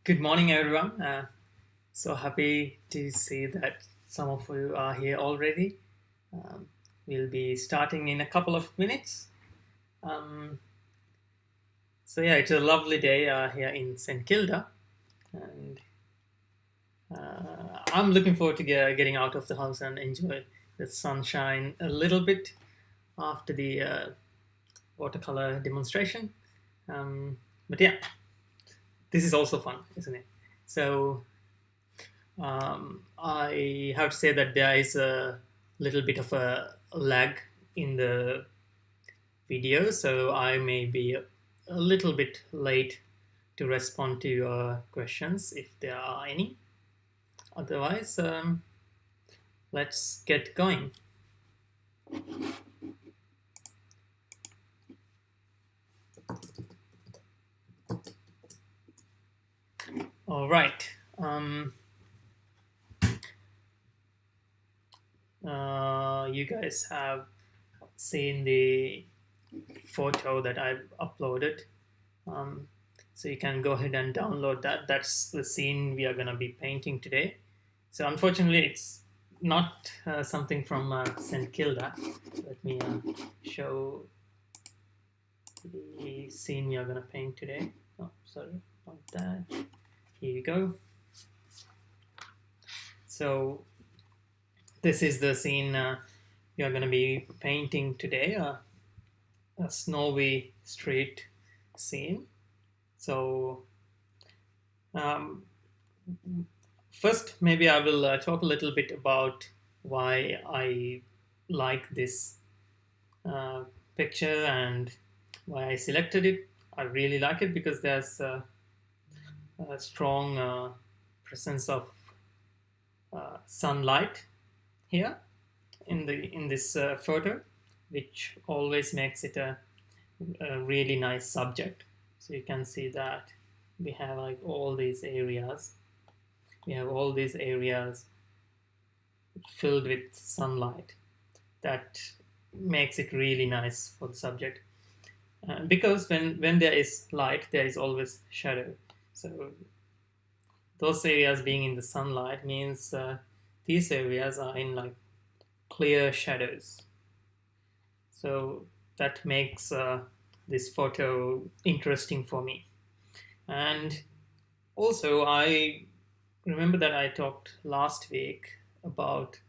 Good morning, everyone. So happy to see that some of you are here already. Um, we'll be starting in a couple of minutes. Um, so yeah, it's a lovely day here in St Kilda, and I'm looking forward to getting out of the house and enjoy the sunshine a little bit after the watercolor demonstration. But yeah, this is also fun, isn't it? So I have to say that there is a little bit of a lag in the video, so I may be a little bit late to respond to your questions if there are any. Otherwise, let's get going. All right. You guys have seen the photo that I've uploaded. Um, so you can go ahead and download that. That's the scene we are going to be painting today. So unfortunately, it's not something from St. Kilda. Let me show the scene we are going to paint today. Oh, sorry about that. Here you go. So this is the scene we are going to be painting today. A snowy street scene. So um, first, maybe I will talk a little bit about why I like this uh, picture and why I selected it. I really like it because there's a strong presence of sunlight here in this photo, which always makes it a really nice subject. So you can see that we have like all these areas. We have all these areas filled with sunlight that makes it really nice for the subject. Because when there is light, there is always shadow. So those areas being in the sunlight means these areas are in like clear shadows. So that makes this photo interesting for me. And also, I remember that I talked last week about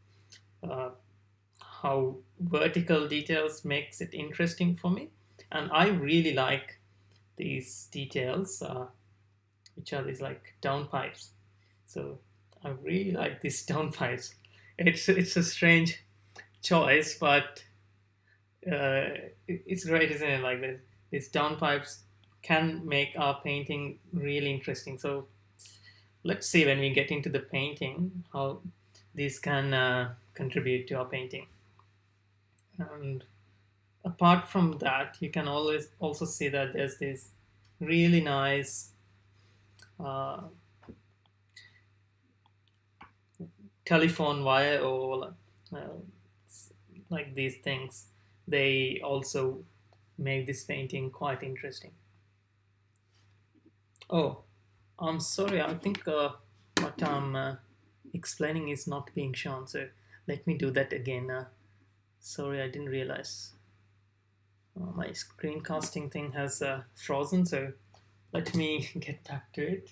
uh, how vertical details makes it interesting for me, and I really like these details, which are these like downpipes. So I really like these downpipes. It's a strange choice, but it's great, isn't it? Like this, these downpipes can make our painting really interesting. So let's see when we get into the painting how these can contribute to our painting. And apart from that, you can always also see that there's this really nice uh, telephone wire or uh, like these things. They also make this painting quite interesting. Oh, I'm sorry. I think what I'm explaining is not being shown. So let me do that again. Sorry, I didn't realize. My screencasting thing has frozen. So let me get back to it.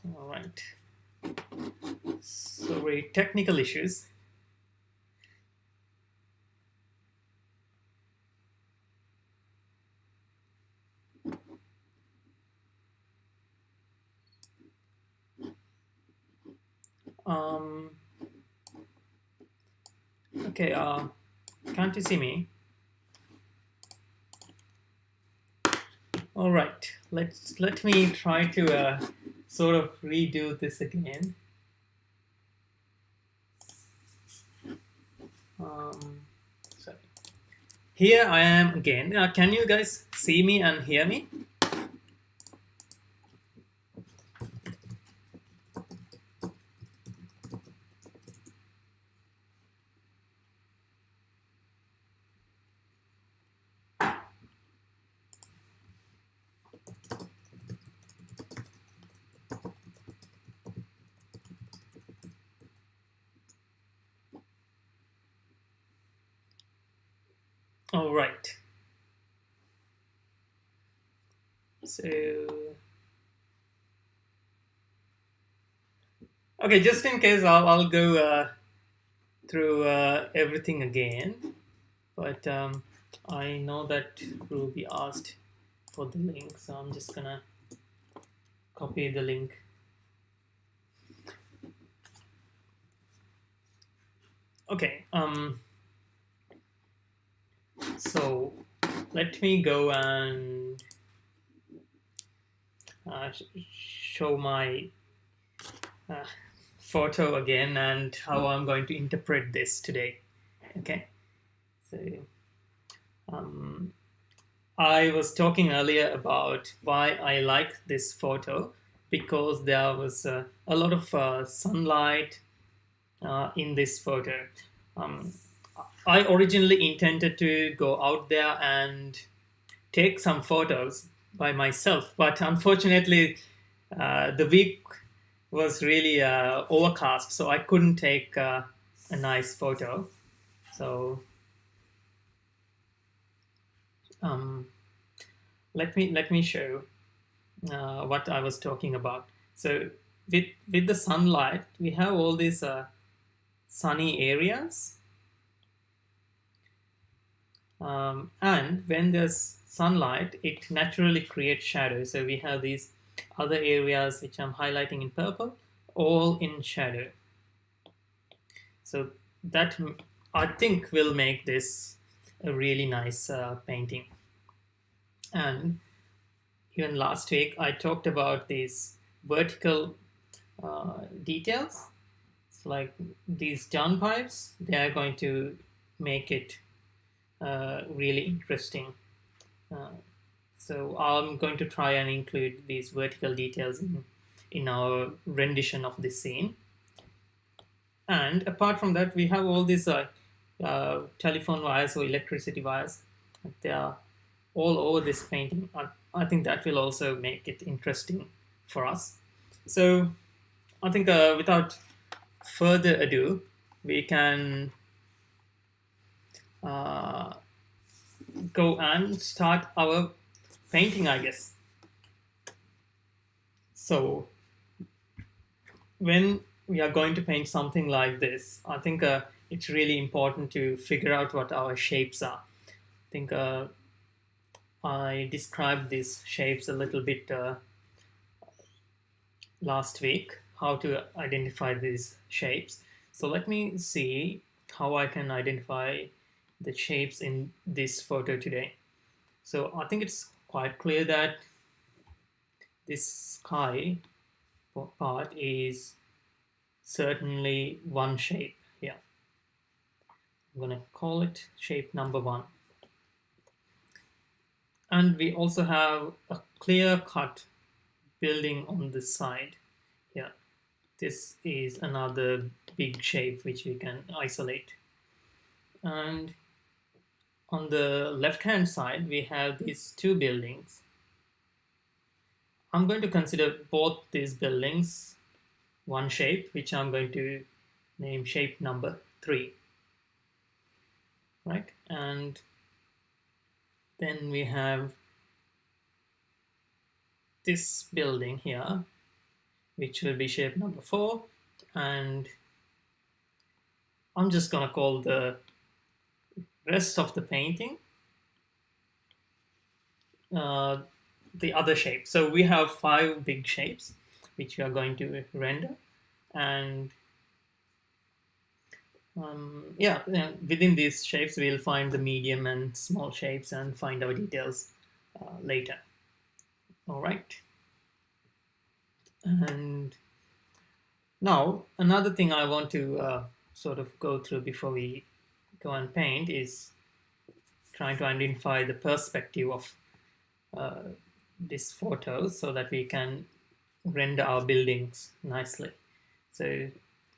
All right. Sorry, technical issues. Um, okay. Can't you see me? All right. Let me try to sort of redo this again. Um, sorry. Here I am again. Can you guys see me and hear me? All right. So, okay, just in case, I'll go through everything again. But I know that Ruby asked for the link, so I'm just gonna copy the link. Okay. So let me go and show my uh, photo again and how I'm going to interpret this today. Okay. So um, I was talking earlier about why I like this photo because there was a lot of sunlight in this photo. Um, I originally intended to go out there and take some photos by myself, but unfortunately, the week was really overcast, so I couldn't take a nice photo. So um, let me show what I was talking about. So with the sunlight, we have all these sunny areas, and when there's sunlight, it naturally creates shadow. So we have these other areas which I'm highlighting in purple, all in shadow. So that I think will make this a really nice painting. And even last week, I talked about these vertical details. It's like these downpipes, they are going to make it really interesting. Uh, so I'm going to try and include these vertical details in our rendition of this scene. And apart from that, we have all these telephone wires or electricity wires. They are all over this painting. I think that will also make it interesting for us. So I think without further ado, we can uh, go and start our painting, I guess. So when we are going to paint something like this, I think it's really important to figure out what our shapes are. I think I described these shapes a little bit last week, how to identify these shapes. So let me see how I can identify the shapes in this photo today. So I think it's quite clear that this sky part is certainly one shape here. I'm going to call it shape number 1. And we also have a clear cut building on this side here. This is another big shape which we can isolate. And on the left hand side, we have these 2 buildings. I'm going to consider both these buildings one shape, which I'm going to name shape number 3. Right? And then we have this building here, which will be shape number 4. And I'm just going to call the rest of the painting the other shape. So we have 5 big shapes which we are going to render, and yeah, within these shapes we'll find the medium and small shapes and find our details later. All right. And now another thing I want to sort of go through before we go and paint is trying to identify the perspective of this photo so that we can render our buildings nicely. So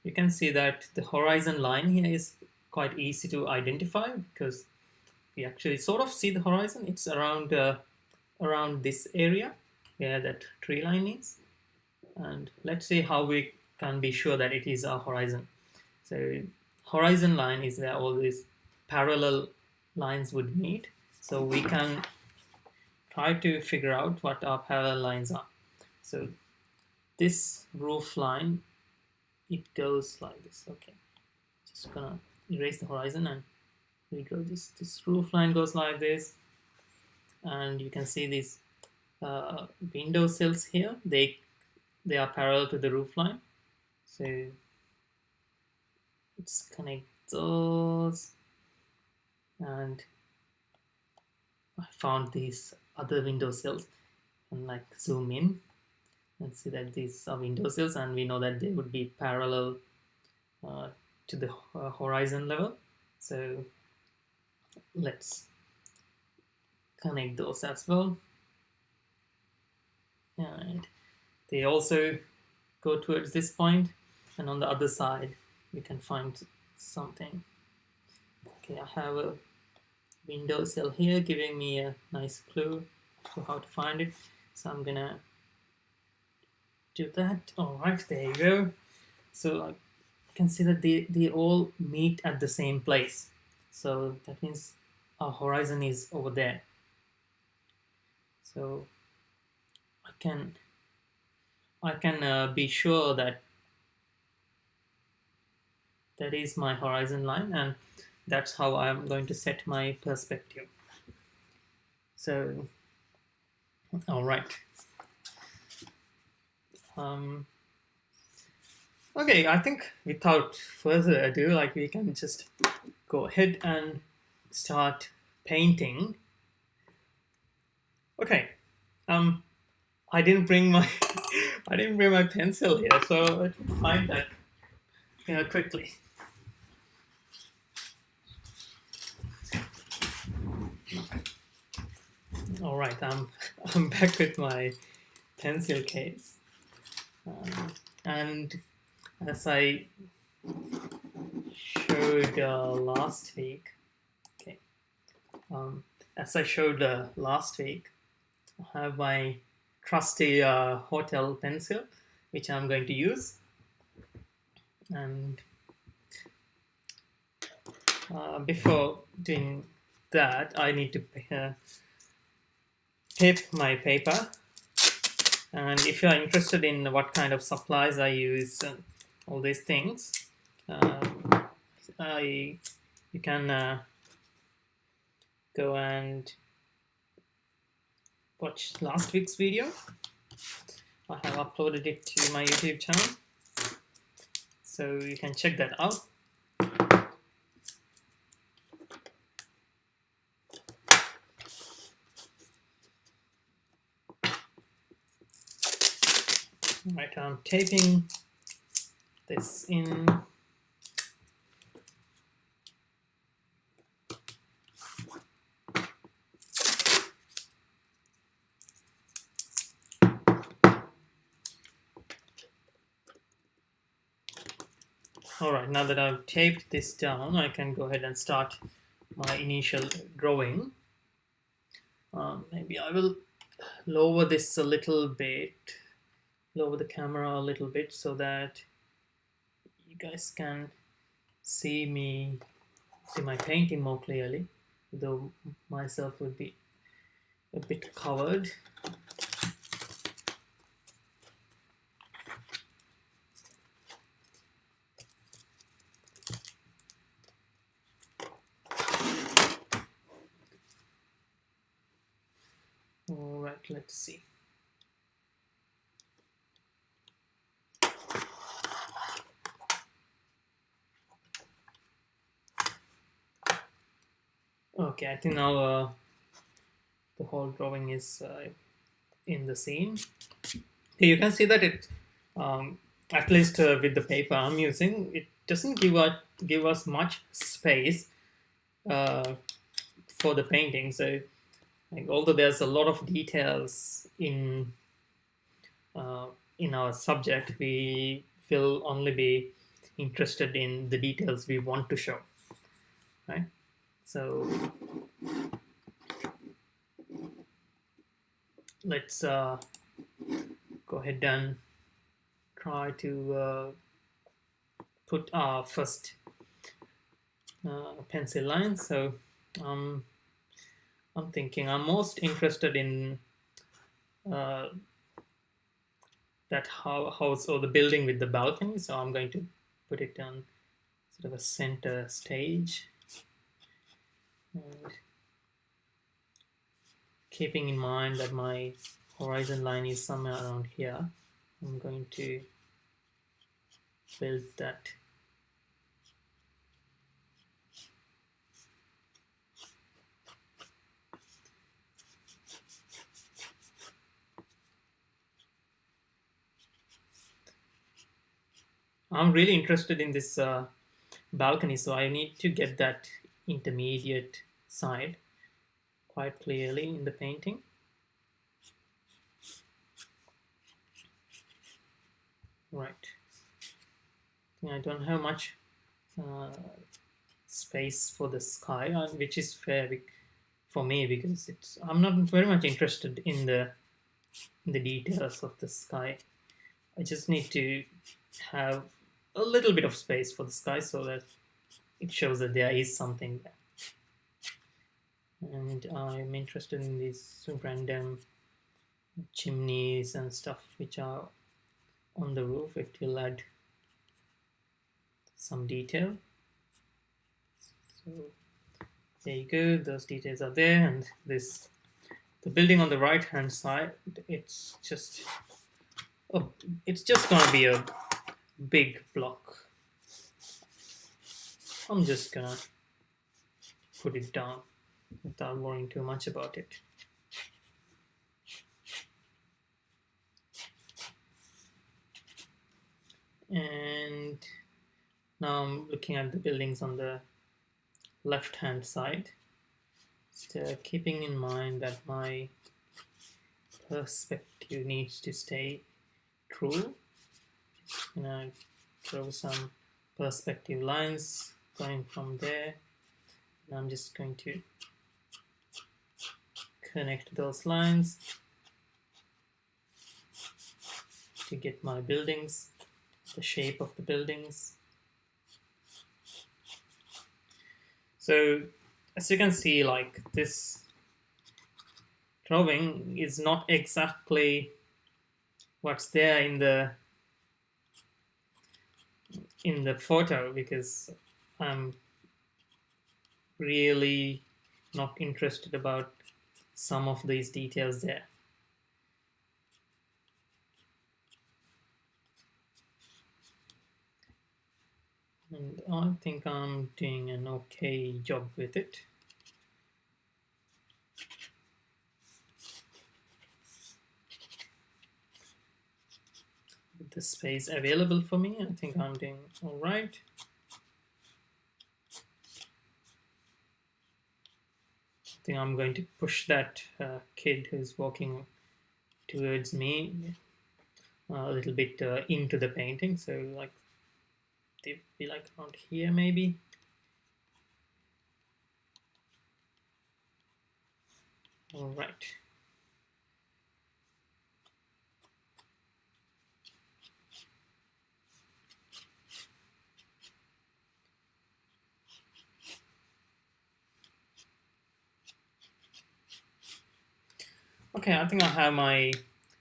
you can see that the horizon line here is quite easy to identify because we actually sort of see the horizon. It's around this area where that tree line is. And let's see how we can be sure that it is our horizon. So horizon line is where all these parallel lines would meet. So we can try to figure out what our parallel lines are. So this roof line, it goes like this. Okay, just gonna erase the horizon and redraw this. This roof line goes like this, and you can see these window sills here. They are parallel to the roof line. So let's connect those, and I found these other window sills, and like zoom in and see that these are window sills, and we know that they would be parallel to the horizon level. So let's connect those as well. And they also go towards this point, and on the other side we can find something. Okay, I have a window sill here giving me a nice clue to how to find it, so I'm gonna do that. All right, there you go. So I can see that they all meet at the same place, so that means our horizon is over there. So I can be sure that that is my horizon line, and that's how I'm going to set my perspective. So all right. Okay, I think without further ado, like, we can just go ahead and start painting. Okay, I didn't bring my pencil here, so let me find that quickly. All right, I'm back with my pencil case, and as I showed last week, okay, as I showed last week, I have my trusty hotel pencil, which I'm going to use, and before doing that, I need to tape my paper. And if you are interested in what kind of supplies I use, all these things, you can go and watch last week's video. I have uploaded it to my YouTube channel, so you can check that out. Right, I'm taping this in. Alright, now that I've taped this down, I can go ahead and start my initial drawing. Maybe I will lower this a little bit, lower the camera a little bit, so that you guys can see my painting more clearly, though myself would be a bit covered. All right, let's see. Okay, I think now the whole drawing is in the scene. You can see that it, at least with the paper I'm using, it doesn't give us much space for the painting. So, like, although there's a lot of details in our subject, we will only be interested in the details we want to show, right? So let's go ahead and try to put our first pencil line. So Um, I'm thinking I'm most interested in uh, that house or the building with the balcony. So I'm going to put it on sort of a center stage. And keeping in mind that my horizon line is somewhere around here, I'm going to build that. I'm really interested in this balcony, so I need to get that intermediate side quite clearly in the painting. Right. I don't have much uh, space for the sky, which is fair for me because I'm not very much interested in the details of the sky. I just need to have a little bit of space for the sky so that it shows that there is something there. And I'm interested in these random chimneys and stuff which are on the roof. It will add some detail. So there you go, those details are there. And the building on the right hand side, it's just gonna be a big block. I'm just gonna put it down without worrying too much about it. And now I'm looking at the buildings on the left hand side, so keeping in mind that my perspective needs to stay true. Just gonna draw some perspective lines going from there, and I'm just going to connect those lines to get my buildings, the shape of the buildings. So as you can see, like, this drawing is not exactly what's there in the photo, because I'm really not interested about some of these details there. And I think I'm doing an okay job with it. With the space available for me, I think I'm doing all right. I think I'm going to push that kid who's walking towards me a little bit into the painting, so like they'd be like around here maybe. All right. Okay, I think I have my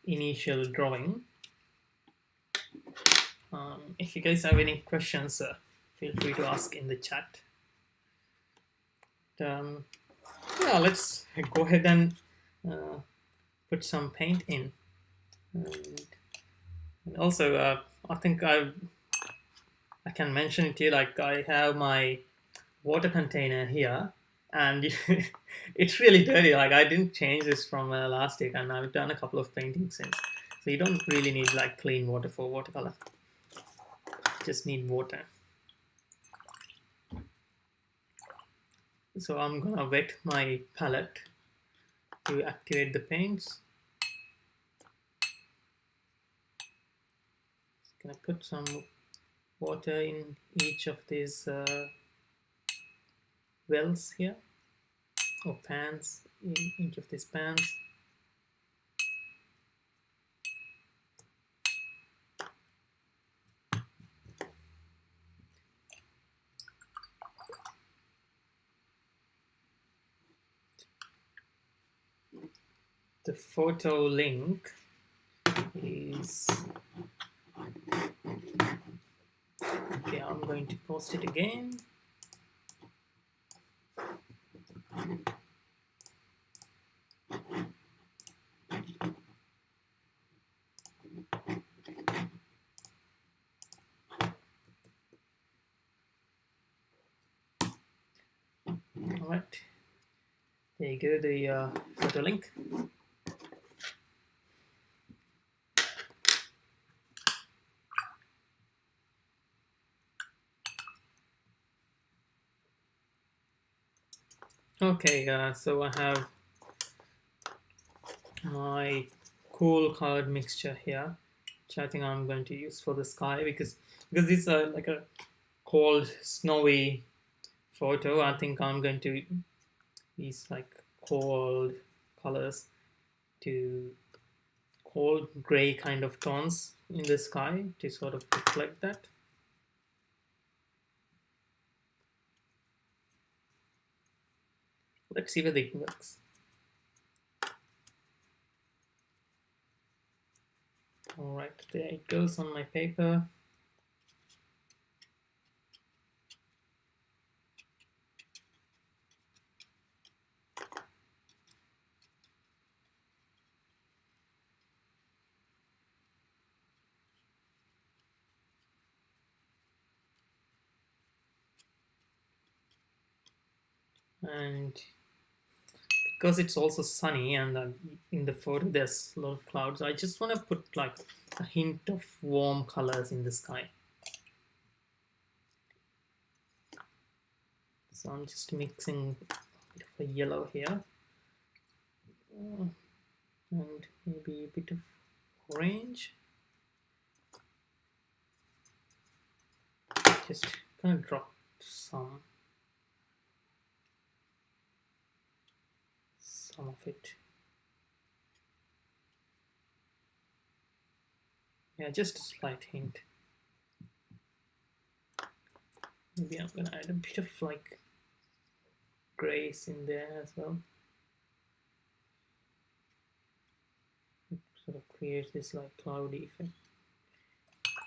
initial drawing. If you guys have any questions, feel free to ask in the chat. Yeah, let's go ahead and put some paint in. And also, I think I can mention it to you, like, I have my water container here, and it's really dirty. Like, I didn't change this from last week, and I've done a couple of paintings since. So you don't really need like clean water for watercolor. You just need water. So I'm gonna wet my palette to activate the paints. Just gonna put some water in each of these wells here, or pans, in each of these pans. the photo link is, okay, I'm going to post it again. All right, there you go, the photo link. Okay, so I have my cool colored mixture here, which I think I'm going to use for the sky, because this is like a cold, snowy photo. I think I'm going to use like cold colors, to cold gray kind of tones in the sky to sort of reflect that. Let's see whether it works. All right, there it goes on my paper. And because it's also sunny and in the photo there's a lot of clouds, I just want to put like a hint of warm colors in the sky. So I'm just mixing a bit of a yellow here, and maybe a bit of orange. Just gonna drop some of it. Yeah, just a slight hint. Maybe I'm gonna add a bit of like grays in there as well. It sort of creates this like cloudy effect.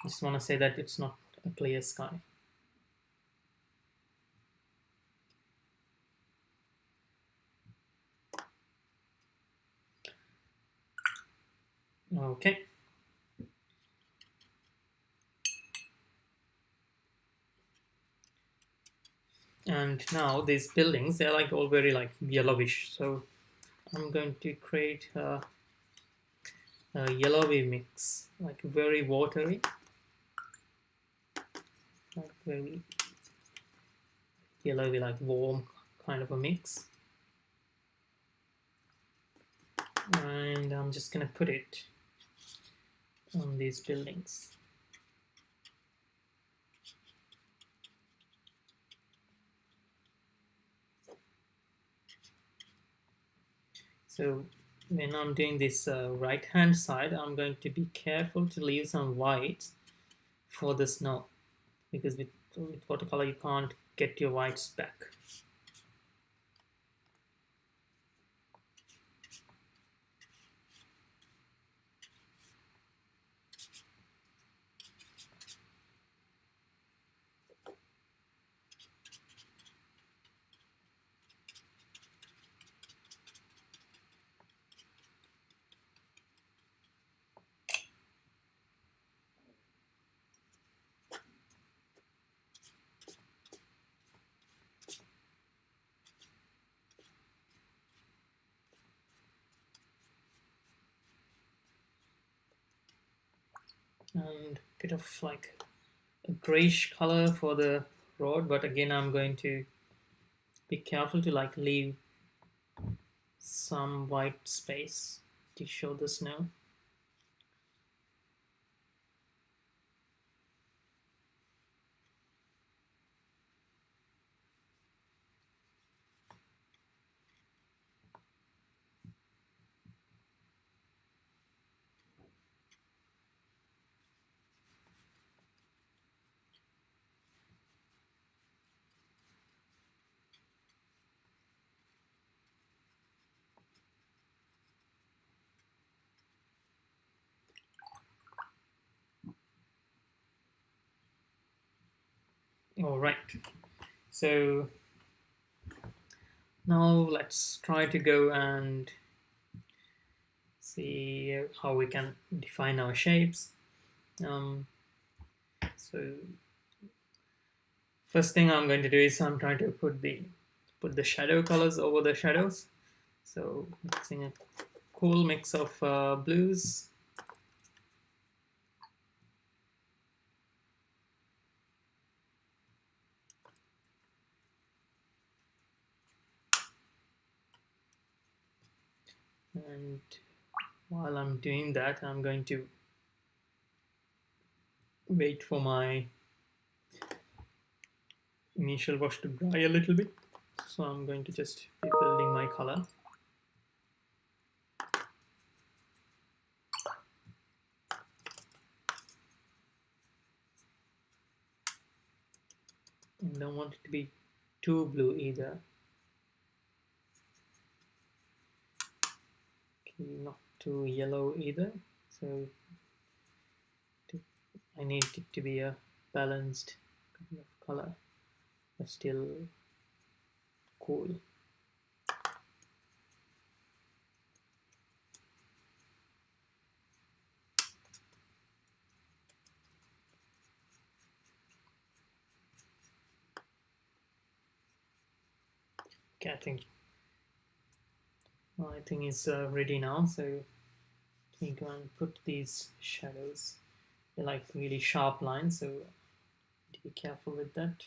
Just want to say that it's not a clear sky. Okay. And now these buildings, they're like all very like yellowish. So I'm going to create a yellowy mix, like very watery, like very yellowy, like warm kind of a mix. And I'm just gonna put it on these buildings. So when I'm doing this right hand side, I'm going to be careful to leave some whites for the snow, because with watercolor you can't get your whites back. And a bit of like a grayish color for the road, but again I'm going to be careful to like leave some white space to show the snow. All right. So now let's try to go and see how we can define our shapes. Um, so first thing I'm going to do is I'm trying to put the shadow colors over the shadows. So mixing a cool mix of blues. And while I'm doing that, I'm going to wait for my initial wash to dry a little bit. So I'm going to just be building my color. And don't want it to be too blue either. Okay, not too yellow either. So I need it to be a balanced kind of color, but still cool. Okay, I think it's ready now. So let me go and put these shadows. They're like really sharp lines, so need to be careful with that.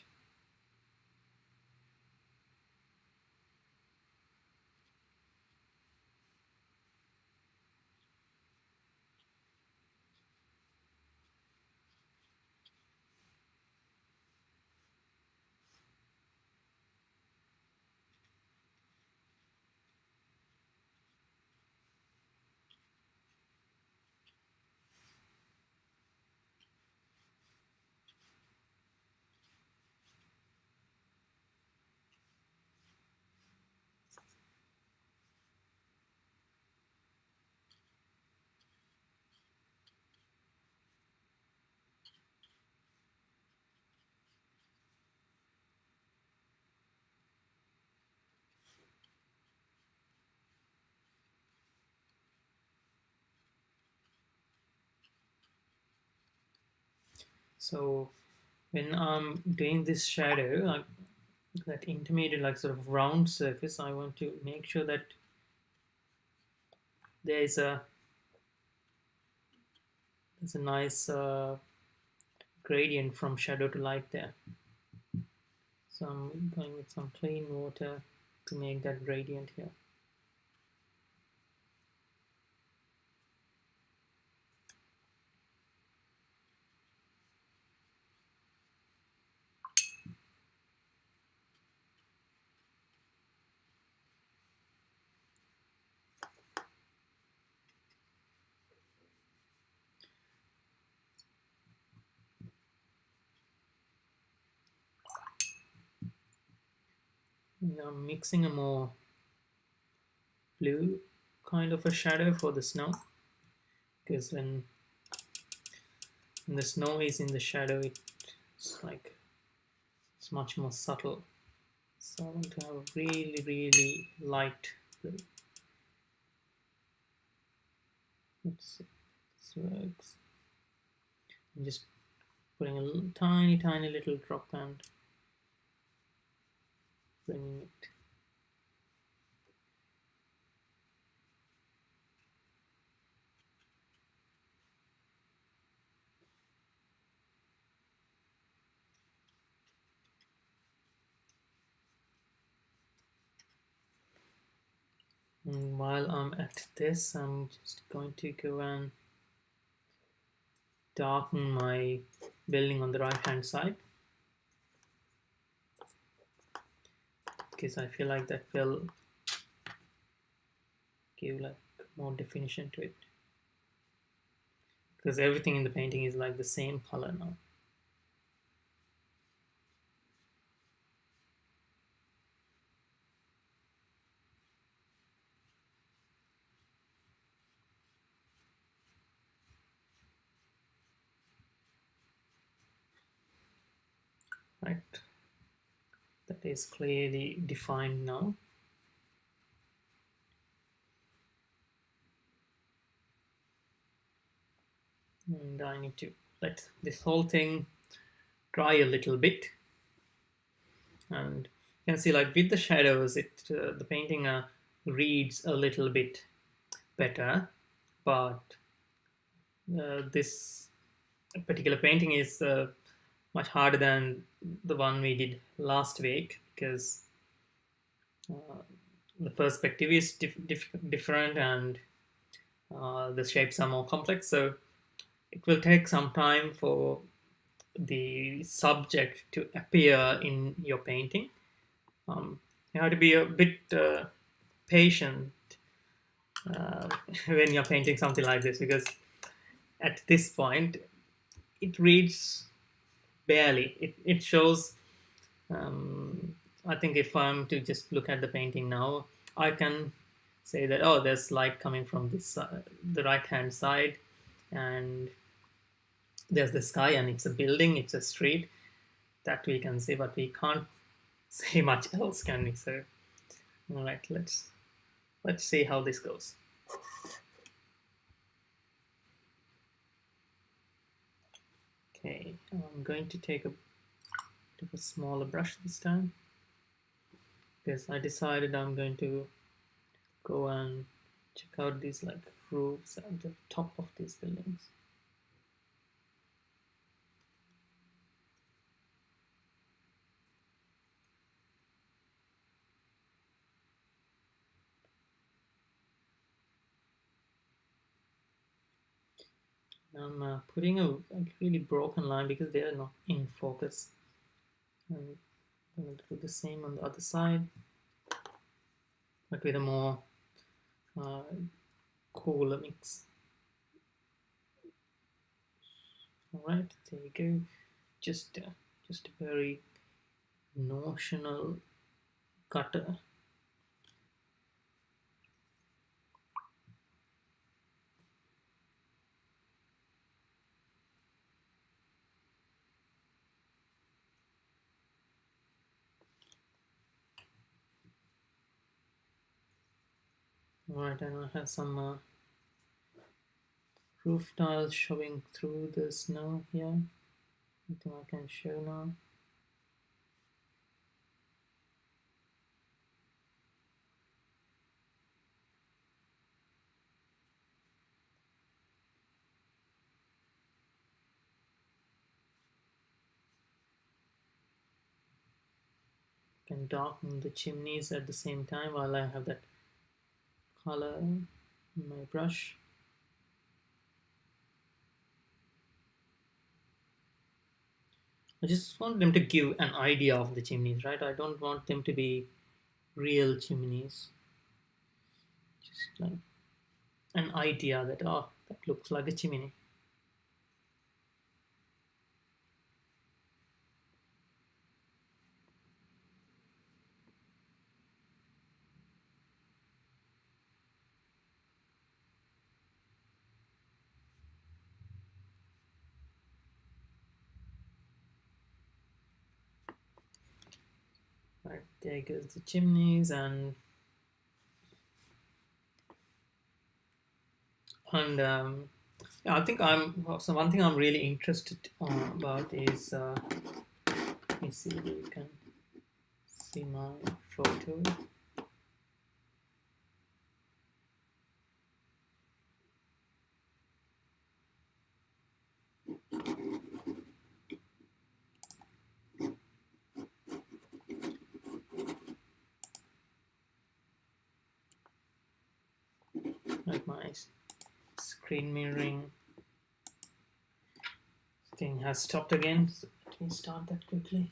So when I'm doing this shadow, that intermediate, like sort of round surface, I want to make sure that there is there's a nice gradient from shadow to light there. So I'm going with some plain water to make that gradient here. Now I'm mixing a more blue kind of a shadow for the snow, because when the snow is in the shadow, it's like it's much more subtle. So I want to have a really light blue. Let's see if this works. I'm just putting a little, tiny little drop and bringing it. And while I'm at this, I'm just going to go and darken my building on the right hand side, because I feel like that will give like more definition to it, because everything in the painting is like the same color now. right? That is clearly defined now. And I need to let this whole thing dry a little bit. And you can see, like, with the shadows, the painting reads a little bit better. But this particular painting is much harder than the one we did last week, because the perspective is different, and the shapes are more complex. So it will take some time for the subject to appear in your painting. You have to be a bit patient when you're painting something like this, because at this point it reads barely. It shows. I think if I'm to just look at the painting now, I can say that, oh, there's light coming from this the right hand side, and there's the sky, and it's a building, it's a street, that we can see, but we can't say much else, can we? So, all right, let's see how this goes. Okay, I'm going to take a smaller brush this time, because I decided I'm going to go and check out these, like, roofs at the top of these buildings. I'm putting a really broken line because they are not in focus. And I'm going to do the same on the other side, but with a more cooler mix. All right, there you go. Just a very notional gutter. All right, and I have some roof tiles showing through the snow here. I think I can show now. Can darken the chimneys at the same time while I have that color in my brush. I just want them to give an idea of the chimneys, right? I don't want them to be real chimneys. Just like an idea that, oh, that looks like a chimney. Right, there goes the chimneys, and yeah, I think so. One thing I'm really interested about is let me see if you can see my photo. Like my screen mirroring thing has stopped again, so let me start that quickly.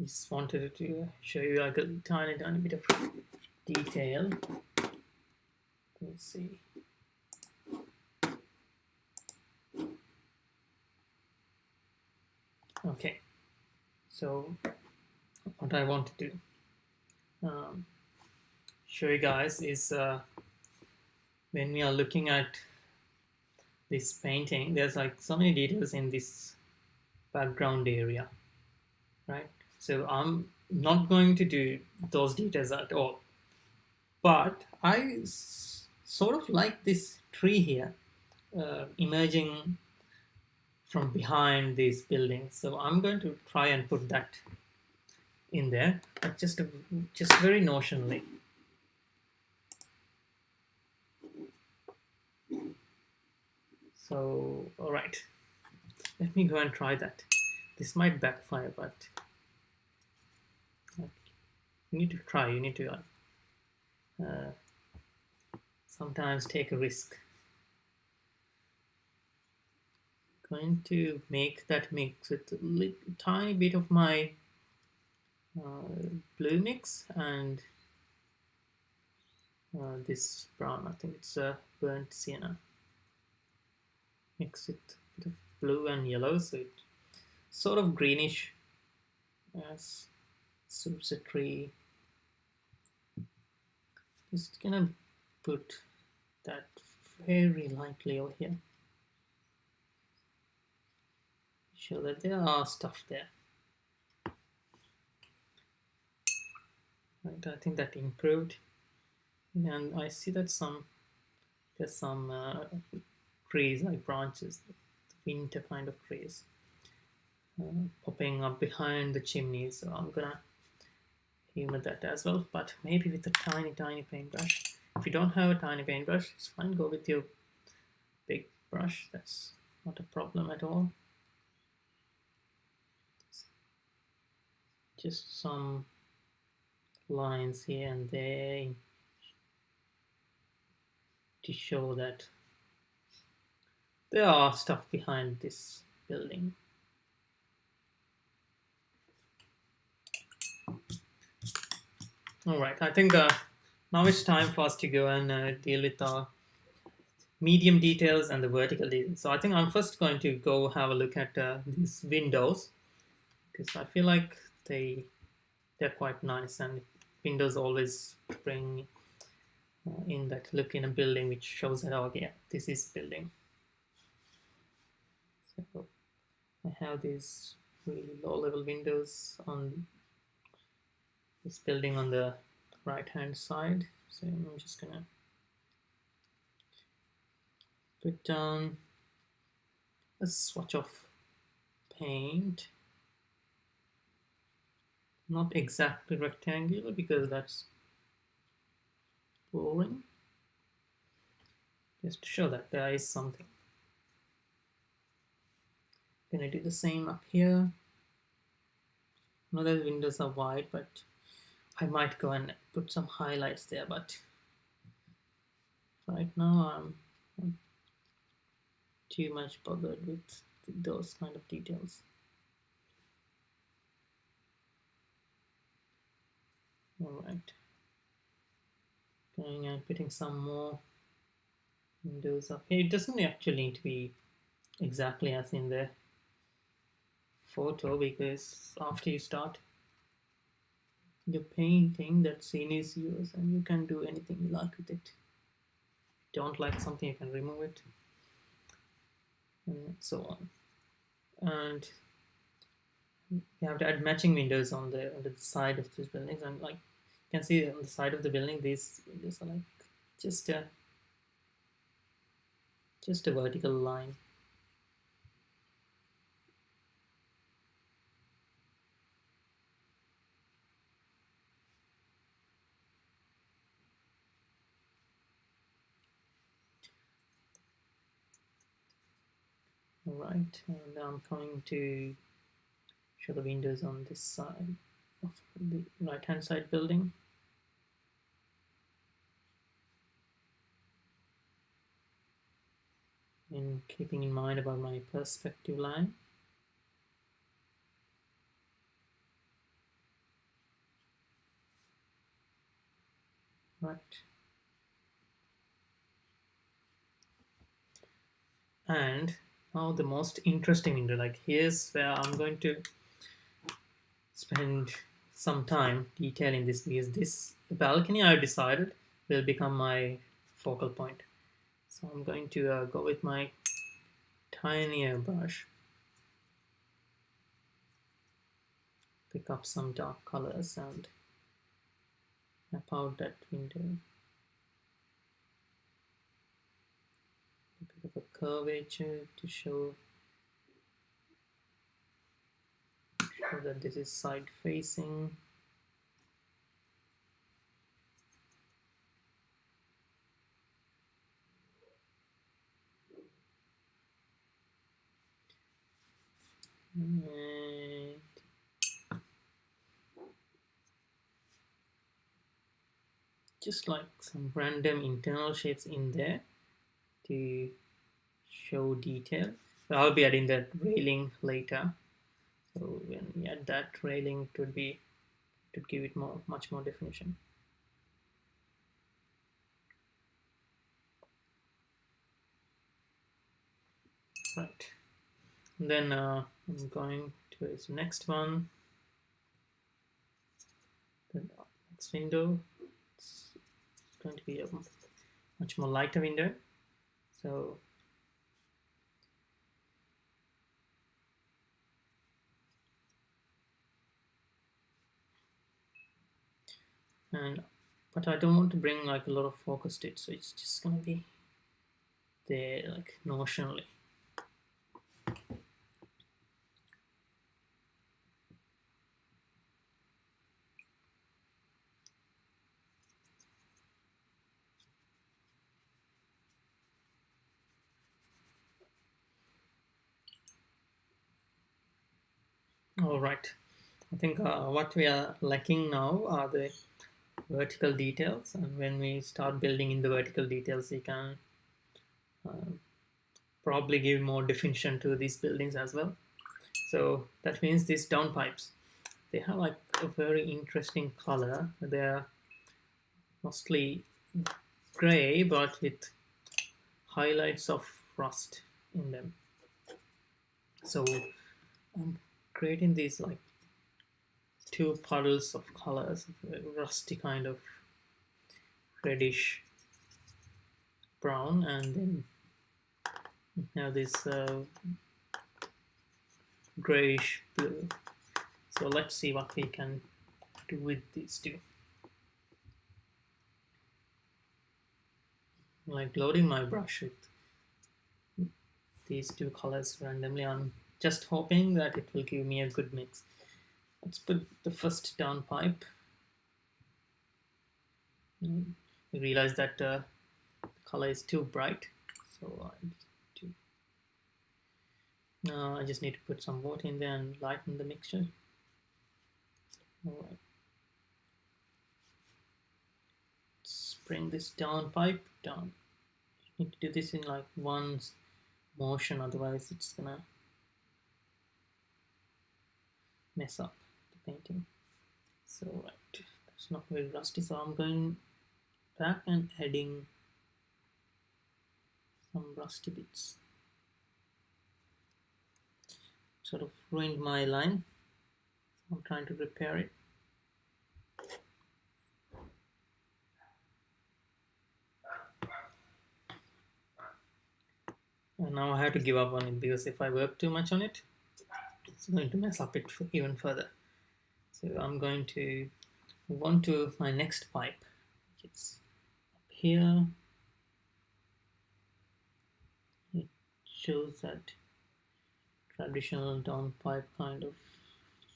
Just wanted to show you like a tiny bit of detail. Let's see. Okay, so what I want to do, um, show you guys is when we are looking at this painting, there's like so many details in this background area, right? So I'm not going to do those details at all, but sort of like this tree here emerging from behind these buildings. So I'm going to try and put that in there, but just very notionally. So all right, let me go and try that. This might backfire, but you need to try. You need to uh, sometimes take a risk. Going to make that mix with a tiny bit of my blue mix and this brown. I think it's a burnt sienna. Mix it with blue and yellow, so it sort of greenish as suits a tree. Just gonna put that very lightly over here. Show that there are stuff there. Right, I think that improved, and I see that there's some trees like branches, winter kind of trees, popping up behind the chimney. So I'm gonna humor that as well, but maybe with a tiny paintbrush. If you don't have a tiny paintbrush, it's fine. Go with your big brush. That's not a problem at all. Just some lines here and there to show that there are stuff behind this building. All right, I think now it's time for us to go and deal with our medium details and the vertical details. So I think I'm first going to go have a look at these windows, because I feel like they're quite nice, and windows always bring in that look in a building which shows that, oh yeah, this is building. So I have these really low level windows on this building on the right hand side. So I'm just gonna put down a swatch of paint, not exactly rectangular because that's boring, just to show that there is something. Gonna do the same up here. Now the windows are wide, but I might go and put some highlights there, but right now I'm not too much bothered with those kind of details. All right, going and putting some more windows up here. It doesn't actually need to be exactly as in the photo, because after you start your painting, that scene is yours and you can do anything you like with it. If you don't like something, you can remove it, and so on. And you have to add matching windows on the side of these buildings, and like you can see on the side of the building, these windows are like just a vertical line. All right, and I'm going to show the windows on this side of the right hand side building. And keeping in mind about my perspective line. Right. And Now the most interesting window, like here's where I'm going to spend some time detailing this, because this balcony I decided will become my focal point. So I'm going to go with my tinier brush, pick up some dark colors and map out that window. A bit of a curvature to show that this is side facing. And just like some random internal shapes in there to show detail. So I'll be adding that railing later. So when we add that railing, it would give it much more definition. Right. And then I'm going to the next one. The next window. It's going to be a much more lighter window. So but I don't want to bring like a lot of focus to it, so it's just gonna be there like notionally. All right. I think what we are lacking now are the vertical details, and when we start building in the vertical details, we can probably give more definition to these buildings as well. So that means these downpipes, they have like a very interesting color. They're mostly gray, but with highlights of rust in them. So I'm creating these like two puddles of colors, rusty kind of reddish brown, and then have this grayish blue. So let's see what we can do with these two. Like loading my brush with these two colors randomly. I'm just hoping that it will give me a good mix. Let's put the first downpipe. We realize that the color is too bright, so I just need to put some water in there and lighten the mixture. All right. Let's bring this downpipe down. You need to do this in like one motion, otherwise it's gonna mess up the painting. So right, that's not very rusty, so I'm going back and adding some rusty bits. Sort of ruined my line, so I'm trying to repair it. And now I have to give up on it, because if I work too much on it, it's going to mess up it even further. So I'm going to move on to my next pipe, which is up here. It shows that traditional downpipe kind of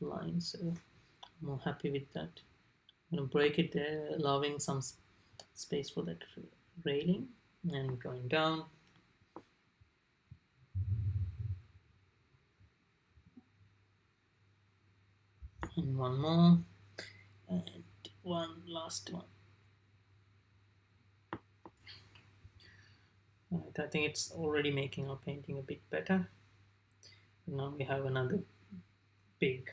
line, so I'm more happy with that. I'm going to break it there, allowing some space for that railing, and going down. And one more, and one last one. Right, I think it's already making our painting a bit better. Now we have another big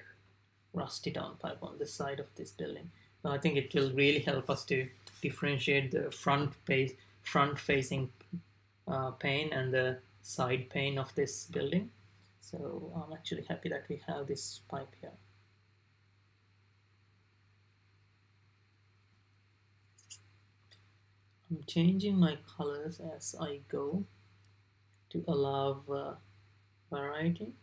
rusty downpipe on the side of this building. So I think it will really help us to differentiate the front facing pane and the side pane of this building. So I'm actually happy that we have this pipe here. I'm changing my colors as I go to allow variety.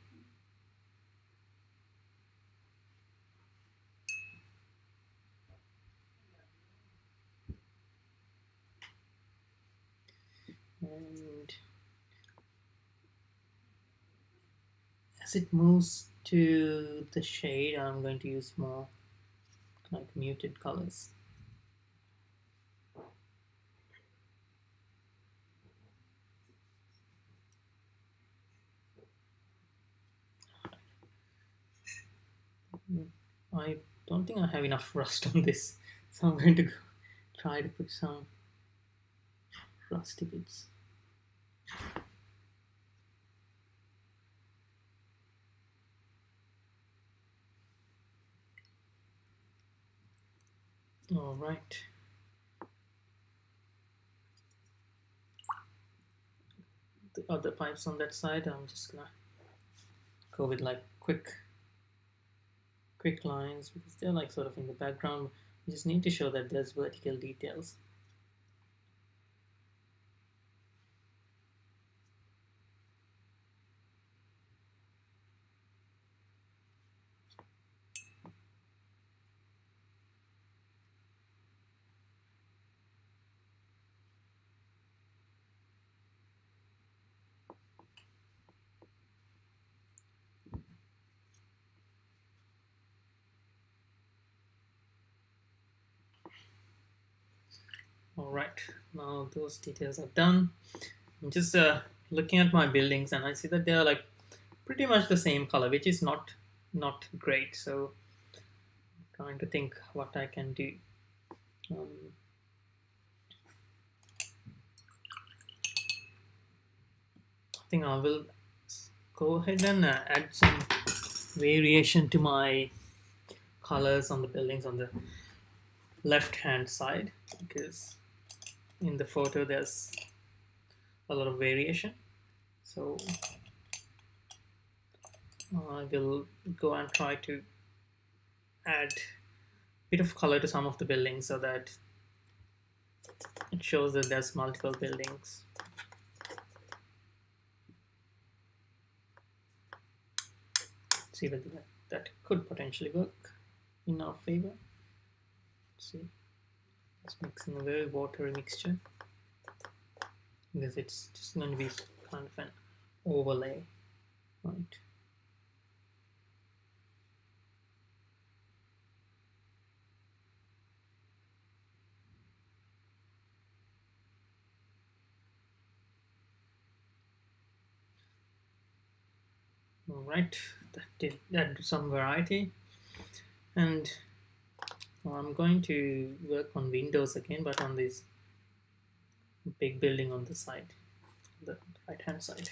And as it moves to the shade, I'm going to use more like muted colors. I don't think I have enough rust on this, so I'm going to try to put some rusty bits. All right. The other pipes on that side, I'm just gonna go with like quick lines because they're like sort of in the background. You just need to show that there's vertical details. All right, now those details are done. I'm just looking at my buildings and I see that they are like pretty much the same color, which is not great. So I'm trying to think what I can do. Um, I think I will go ahead and add some variation to my colors on the buildings on the left hand side because in the photo there's a lot of variation. So I will go and try to add a bit of color to some of the buildings so that it shows that there's multiple buildings. See whether that could potentially work in our favor. Let's see, it's mixing a very watery mixture because it's just going to be kind of an overlay, right? All right, that did add some variety, and I'm going to work on windows again, but on this big building on the side, the right hand side.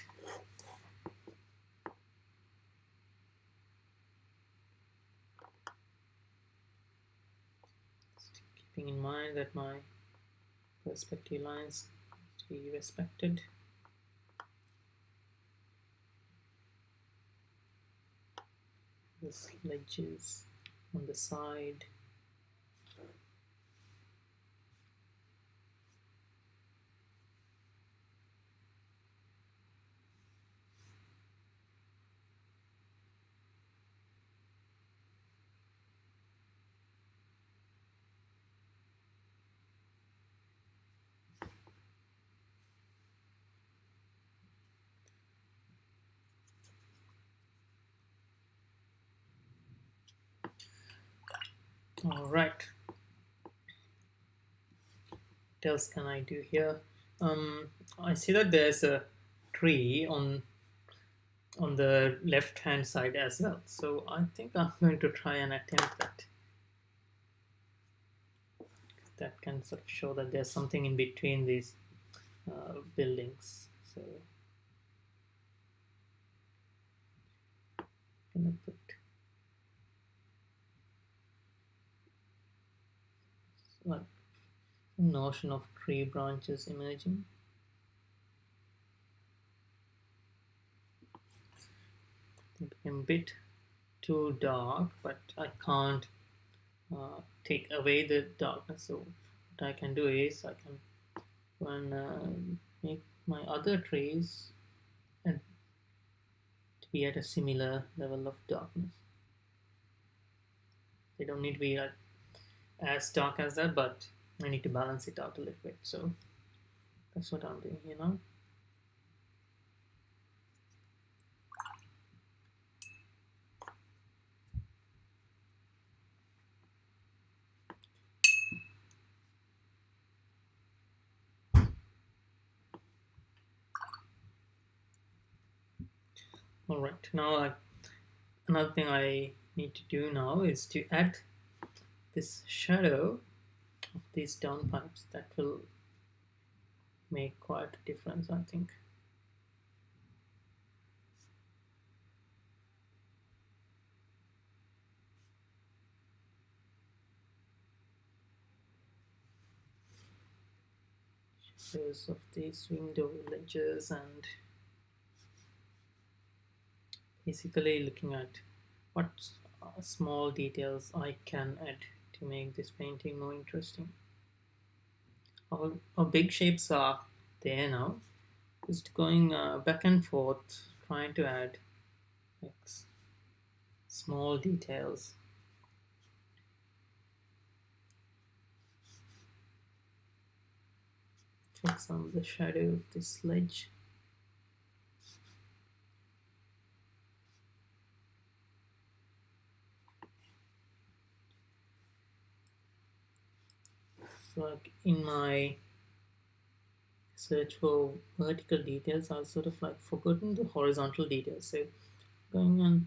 Keeping in mind that my perspective lines must be respected. The ledges on the side. All right. What else can I do here? I see that there's a tree on the left hand side as well. So I think I'm going to try and attempt that. That can sort of show that there's something in between these buildings. So I'm gonna put like notion of tree branches emerging. It became a bit too dark, but I can't take away the darkness. So what I can do is I can go and make my other trees and to be at a similar level of darkness. They don't need to be like as dark as that, but I need to balance it out a little bit. So that's what I'm doing here now. All right, now another thing I need to do now is to add this shadow of these downpipes. That will make quite a difference, I think. Shadows of these window ledges, and basically looking at what small details I can add to make this painting more interesting. Our big shapes are there now. Just going back and forth, trying to add like, small details. For example, the shadow of this ledge. So like in my search for vertical details, I've sort of like forgotten the horizontal details. So going and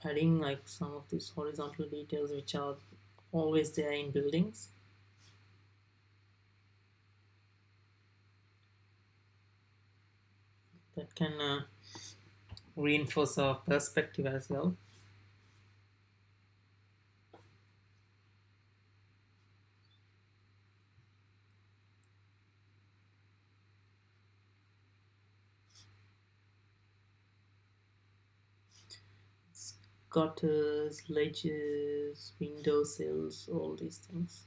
adding like some of these horizontal details which are always there in buildings. That can reinforce our perspective as well. Gutters, ledges, windowsills, all these things.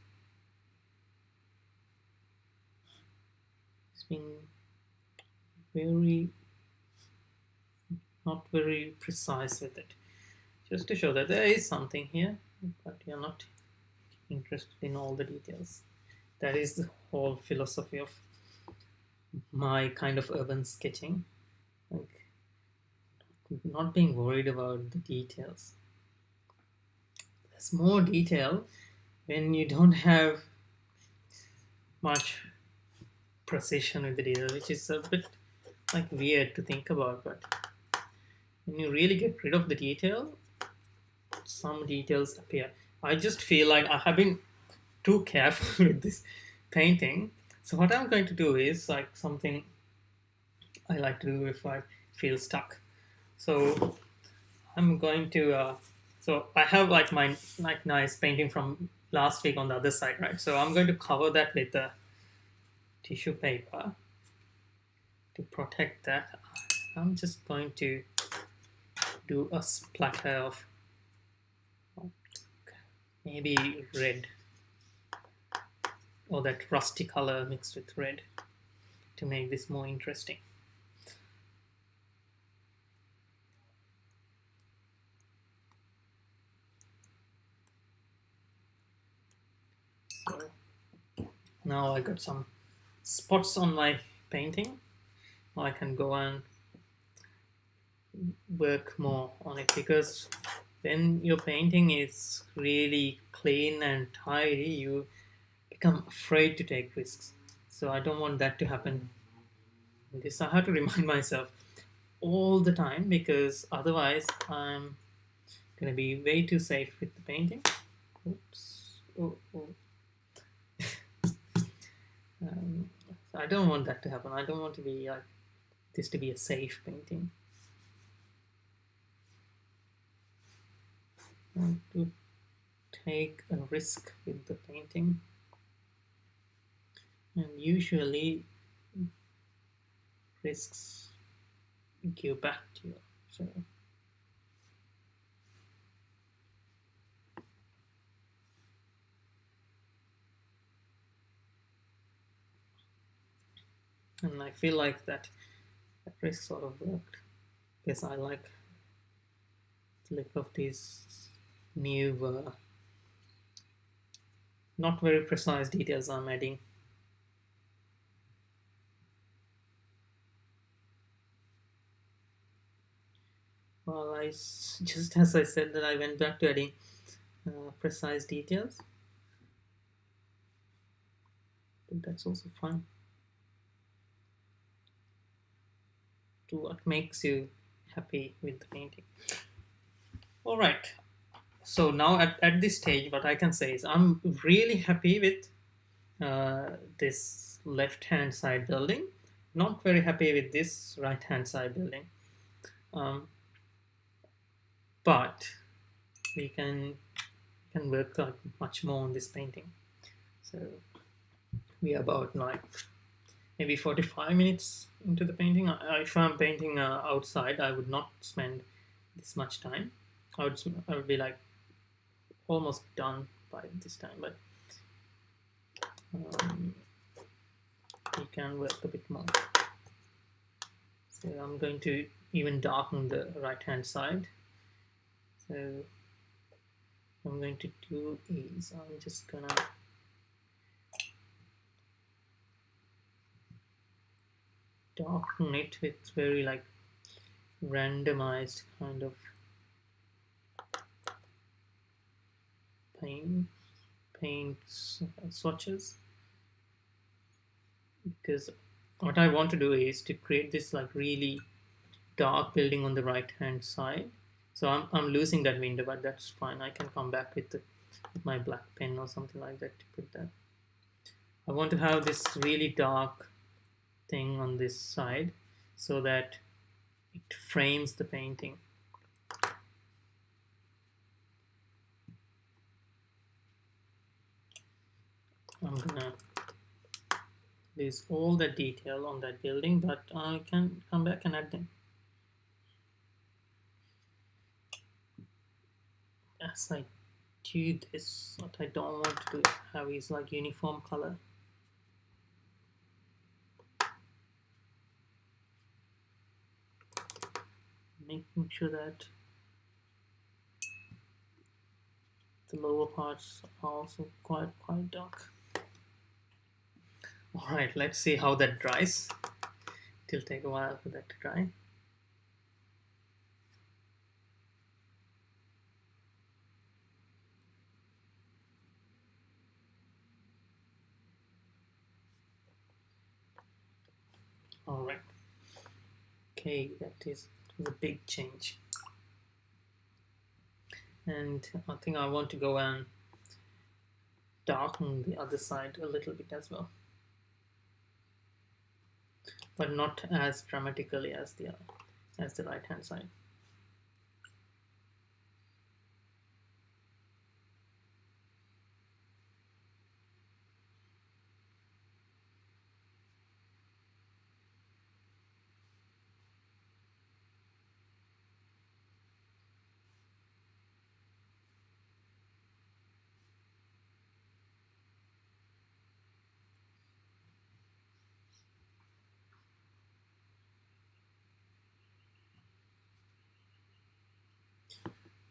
It's been very not very precise with it, just to show that there is something here, but you're not interested in all the details. That is the whole philosophy of my kind of urban sketching, like not being worried about the details. There's more detail when you don't have much precision with the detail, which is a bit like weird to think about, but when you really get rid of the detail, some details appear. I just feel like I have been too careful with this painting. So what I'm going to do is like something I like to do if I feel stuck. So I'm going to. So I have like my like nice painting from last week on the other side, right? So I'm going to cover that with a tissue paper to protect that. I'm just going to do a splatter of maybe red or that rusty color mixed with red to make this more interesting. So now I got some spots on my painting. Now I can go and work more on it, because when your painting is really clean and tidy, you become afraid to take risks. So I don't want that to happen. This I have to remind myself all the time, because otherwise I'm gonna be way too safe with the painting. Oops. Oh. So I don't want that to happen. I don't want to be like this to be a safe painting. I want to take a risk with the painting, and usually risks give back to you. So and I feel like that really sort of worked because I like the look of these new, not very precise details I'm adding. Well, just as I said that I went back to adding precise details, but that's also fine. To what makes you happy with the painting. All right. So now at this stage, what I can say is I'm really happy with this left hand side building. Not very happy with this right hand side building. Um, but we can work out much more on this painting. So we are about like maybe 45 minutes into the painting. If I'm painting outside, I would not spend this much time. I would be like almost done by this time, but um, we can work a bit more. So I'm going to even darken the right hand side. So what I'm going to do is I'm just gonna darken it with very like randomized kind of paint swatches, because what I want to do is to create this like really dark building on the right hand side. So I'm losing that window, but that's fine. I can come back with my black pen or something like that to put that. I want to have this really dark thing on this side so that it frames the painting. I'm gonna lose all the detail on that building, but I can come back and add them as I do this. What I don't want to have is like uniform color. Making sure that the lower parts are also quite dark. All right, let's see how that dries. It'll take a while for that to dry. All right. Okay, that is a big change. And I think I want to go and darken the other side a little bit as well, but not as dramatically as the right hand side.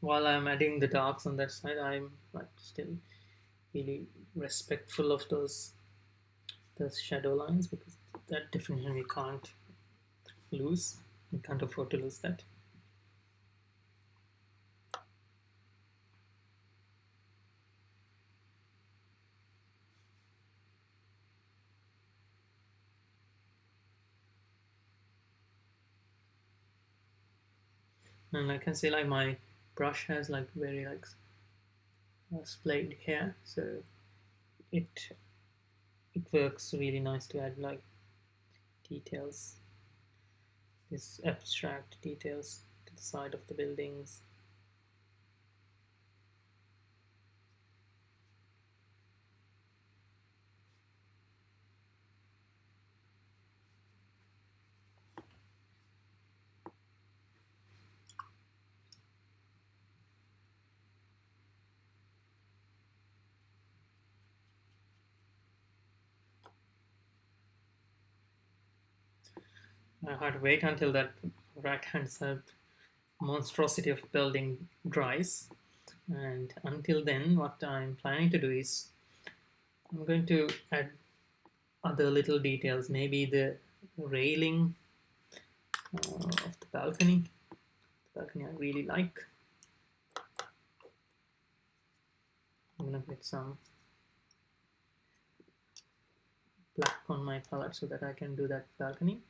While I'm adding the darks on that side, I'm like still really respectful of those shadow lines, because that definition we can't lose. We can't afford to lose that. And I can see like my brush has like very like splayed hair, so it it works really nice to add like details, these abstract details to the side of the buildings. I had to wait until that right hand side monstrosity of building dries, and until then what I'm planning to do is I'm going to add other little details, maybe the railing of the balcony. The balcony I really like. I'm gonna get some black on my palette so that I can do that balcony.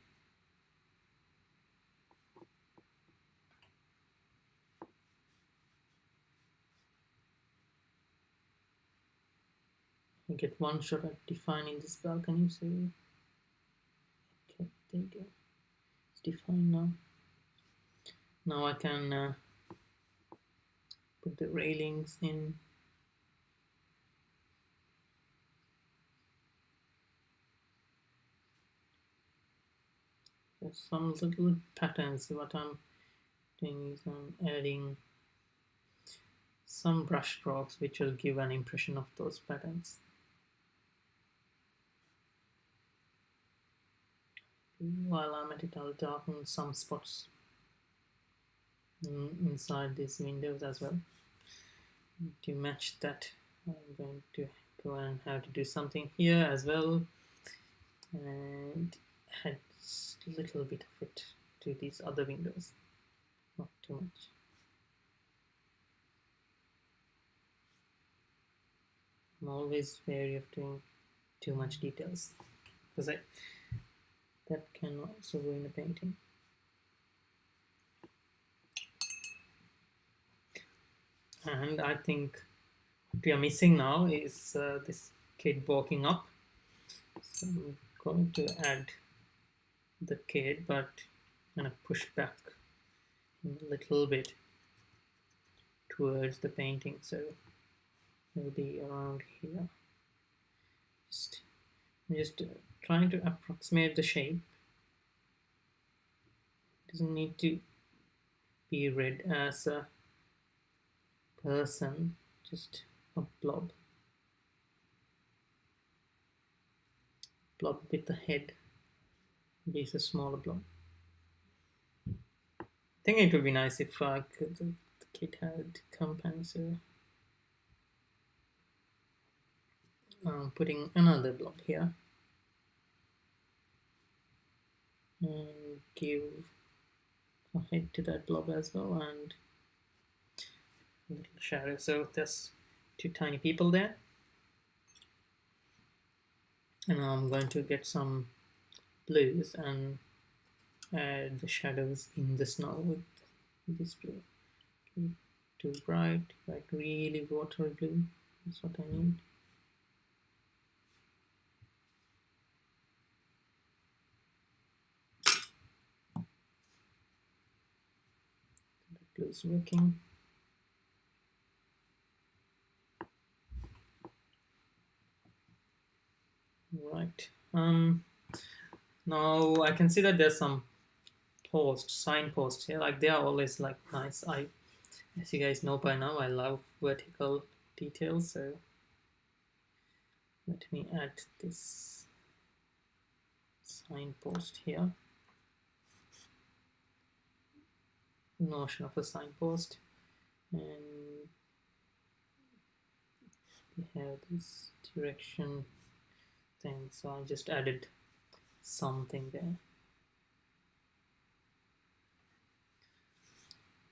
I get one shot at defining this balcony, so okay, there you go. It's defined now. Now I can put the railings in. There's some little patterns. What I'm doing is I'm adding some brush strokes which will give an impression of those patterns. While I'm at it, I'll darken some spots inside these windows as well. To match that, I'm going to go and have to do something here as well, and add a little bit of it to these other windows, not too much. I'm always wary of doing too much details because that can also ruin a painting. And I think what we are missing now is this kid walking up. So I'm going to add the kid, but I'm going to push back a little bit towards the painting, so it'll be around here. Just trying to approximate the shape. It doesn't need to be read as a person, just a blob with the head. Maybe it's a smaller blob. I think it would be nice if the kid had companions. So I'm putting another blob here and give a head to that blob as well, and a little shadow. So there's two tiny people there, and now I'm going to get some blues and add the shadows in the snow with this blue. Okay, too bright, like really watery blue. That's what I need. The blue is working. Right. Now I can see that there's some signposts here. Like they are always like nice. As you guys know by now, I love vertical details. So let me add this signpost here. Notion of a signpost, and we have this direction thing. So I just added something there.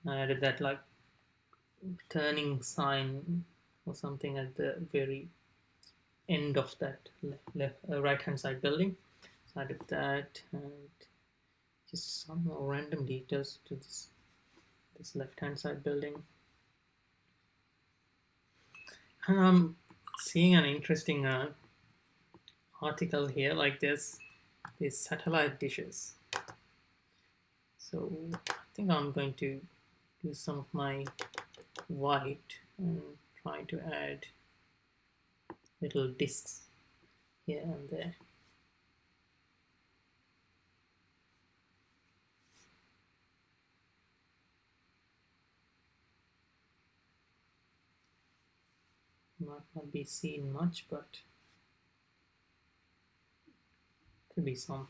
I added that like turning sign or something at the very end of that right hand side building. So I did that, and just some more random details to this left hand side building. And I'm seeing an interesting article here, like this, these satellite dishes. So I think I'm going to use some of my white and try to add little discs here and there. Might not be seen much, but could be some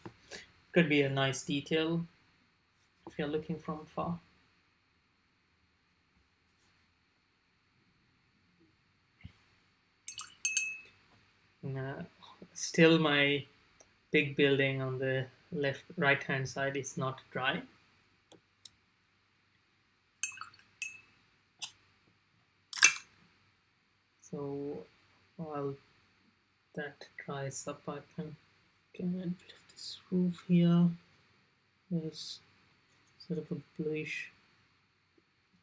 could be a nice detail if you're looking from far. Uh, Still, my big building on the right hand side is not dry. So while that dries up, I can get a bit of this roof here. There's sort of a bluish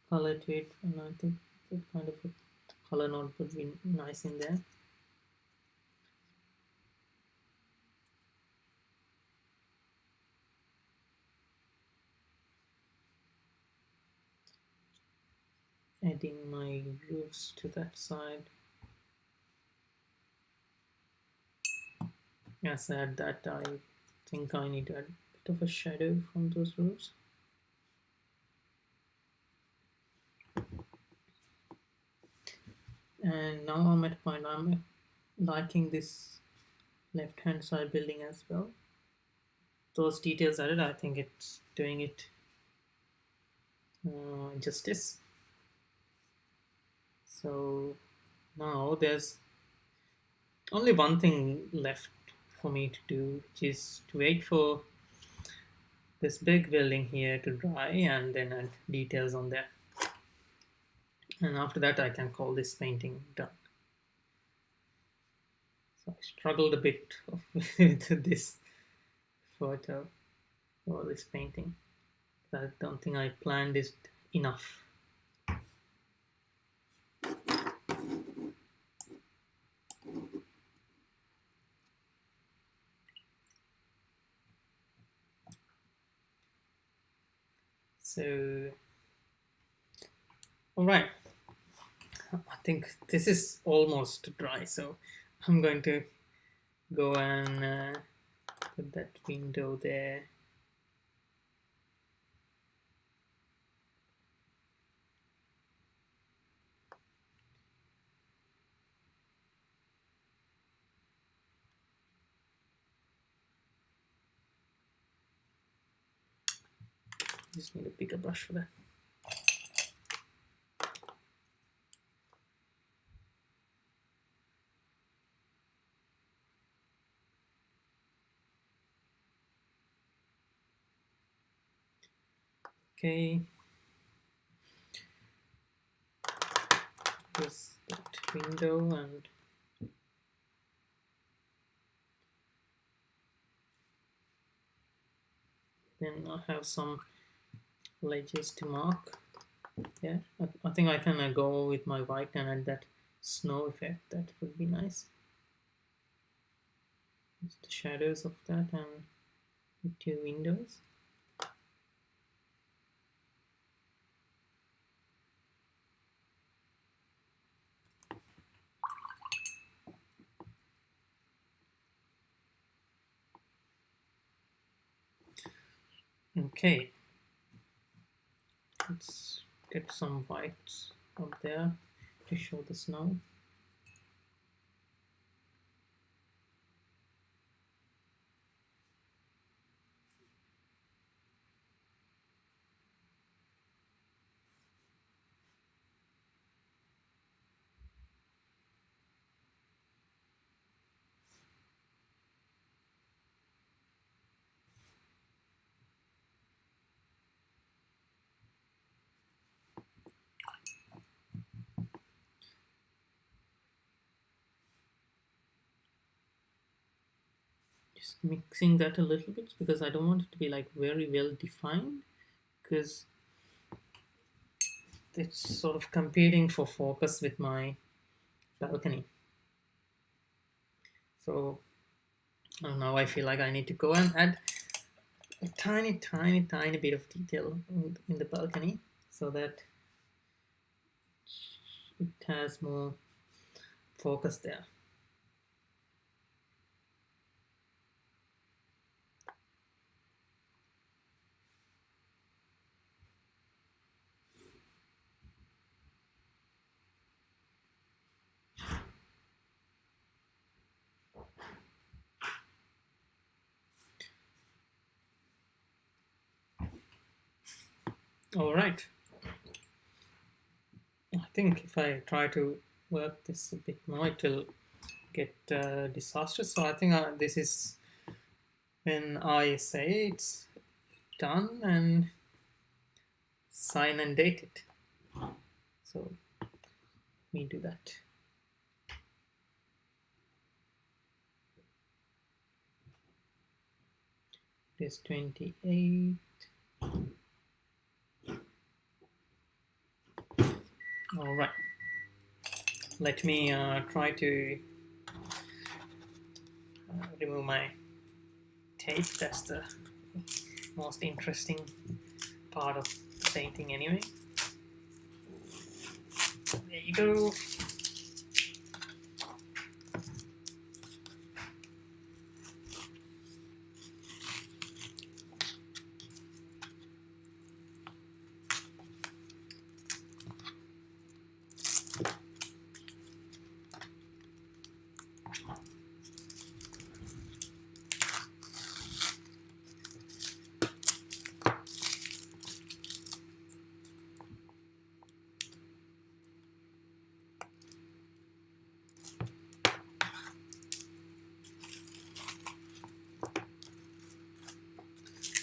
color to it, and I think that kind of a color note would be nice in there. Adding my roofs to that side. As I add that, I think I need to add a bit of a shadow from those roofs. And now I'm at a point I'm liking this left hand side building as well. Those details added, I think it's doing it justice. So now there's only one thing left for me to do, which is to wait for this big building here to dry and then add details on there. And after that, I can call this painting done. So I struggled a bit with this photo or this painting. I don't think I planned it enough. So, all right. I think this is almost dry, so I'm going to go and put that window there. Just need a bigger brush for that. Okay. Just that window, and then I have some ledges to mark. Yeah, I think I can go with my white and add that snow effect. That would be nice. Just the shadows of that and the two windows. Okay, let's get some whites up there to show the snow. Just mixing that a little bit because I don't want it to be like very well defined, because it's sort of competing for focus with my balcony. So now I feel like I need to go and add a tiny bit of detail in the balcony so that it has more focus there. All right. I think if I try to work this a bit more, it will get disastrous. So I think this is when I say it's done and sign and date it. So let me do that. It is 28. All right. Let me try to remove my tape. That's the most interesting part of the painting anyway. There you go.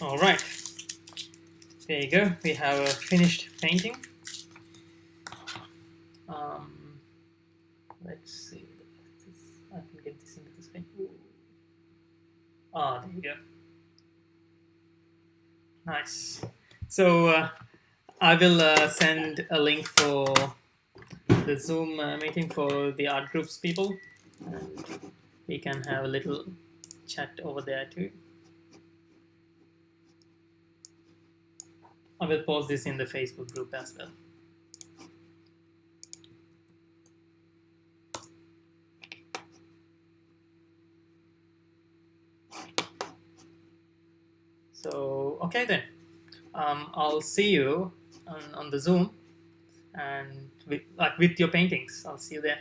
All right, there you go. We have a finished painting. Let's see. I can get this into the screen. Ah, there you go. Nice. So I will send a link for the Zoom meeting for the art groups people. And we can have a little chat over there too. I will post this in the Facebook group as well. So, okay then. I'll see you on the Zoom and with your paintings. I'll see you there.